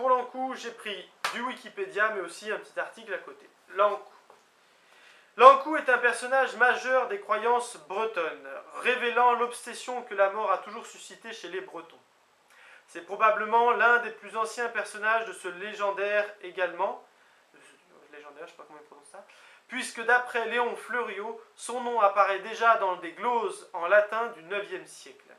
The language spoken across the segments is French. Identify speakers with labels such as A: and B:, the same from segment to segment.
A: pour l'Ankou, j'ai pris du Wikipédia, mais aussi un petit article à côté. L'Ankou. L'Ankou est un personnage majeur des croyances bretonnes, révélant l'obsession que la mort a toujours suscitée chez les Bretons. C'est probablement l'un des plus anciens personnages de ce légendaire également, légendaire, je ne sais pas comment on prononce ça, puisque d'après Léon Fleuriot, son nom apparaît déjà dans des gloses en latin du IXe siècle.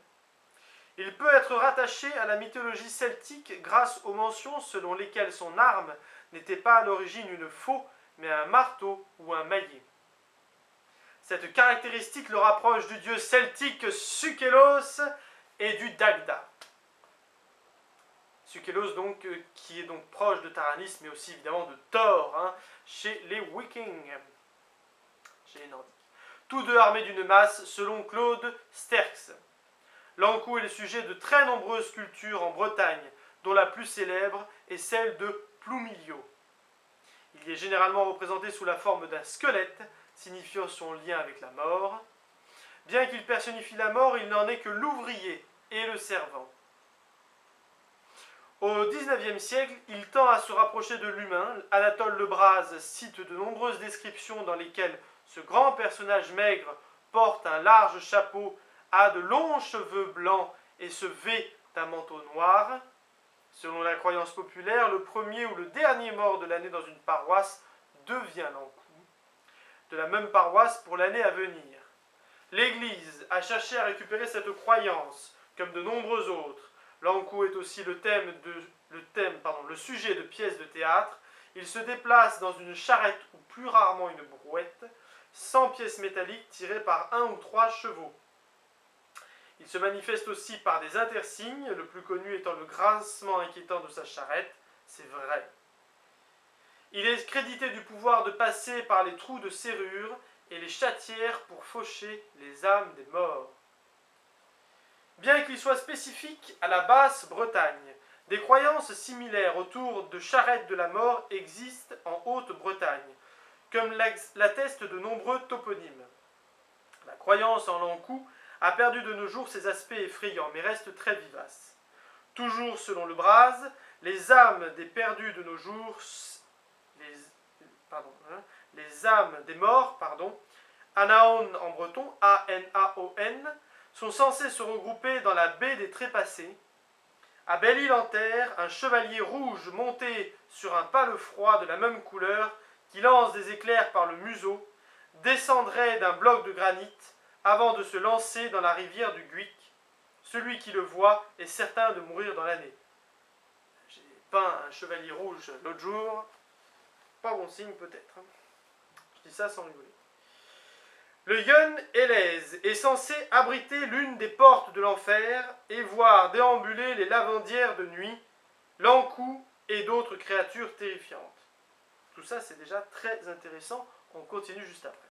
A: Il peut être rattaché à la mythologie celtique grâce aux mentions selon lesquelles son arme n'était pas à l'origine une faux, mais un marteau ou un maillet. Cette caractéristique le rapproche du dieu celtique Sukelos et du Dagda. Sukelos donc, qui est donc proche de Taranis, mais aussi évidemment de Thor, hein, chez les Vikings, chez les Nordiques. Tous deux armés d'une masse, selon Claude Sterckx. L'Ankou est le sujet de très nombreuses sculptures en Bretagne, dont la plus célèbre est celle de Ploumilio. Il est généralement représenté sous la forme d'un squelette, signifiant son lien avec la mort. Bien qu'il personnifie la mort, il n'en est que l'ouvrier et le servant. Au XIXe siècle, il tend à se rapprocher de l'humain. Anatole Lebras cite de nombreuses descriptions dans lesquelles ce grand personnage maigre porte un large chapeau, a de longs cheveux blancs et se vêt d'un manteau noir. Selon la croyance populaire, le premier ou le dernier mort de l'année dans une paroisse devient l'Ankou de la même paroisse pour l'année à venir. L'Église a cherché à récupérer cette croyance, comme de nombreux autres. L'Ankou est aussi le sujet de pièces de théâtre. Il se déplace dans une charrette ou plus rarement une brouette, sans pièces métalliques tirées par 1 ou 3 chevaux. Il se manifeste aussi par des intersignes, le plus connu étant le grincement inquiétant de sa charrette. C'est vrai. Il est crédité du pouvoir de passer par les trous de serrure et les chatières pour faucher les âmes des morts. Bien qu'il soit spécifique à la Basse-Bretagne, des croyances similaires autour de charrettes de la mort existent en Haute-Bretagne, comme l'attestent de nombreux toponymes. La croyance en l'Ankou a perdu de nos jours ses aspects effrayants, mais reste très vivace. Toujours selon le Braz, les âmes des perdus de nos jours, les âmes des morts, Anaon en breton, A-N-A-O-N, sont censées se regrouper dans la baie des Trépassés. À Belle-Île-en-Terre, un chevalier rouge monté sur un palefroid de la même couleur, qui lance des éclairs par le museau, descendrait d'un bloc de granit avant de se lancer dans la rivière du Guic. Celui qui le voit est certain de mourir dans l'année. J'ai peint un chevalier rouge l'autre jour. Pas bon signe peut-être. Je dis ça sans rigoler. Le Yun Élèse est censé abriter l'une des portes de l'enfer et voir déambuler les lavandières de nuit, l'Ankou et d'autres créatures terrifiantes. Tout ça c'est déjà très intéressant. On continue juste après.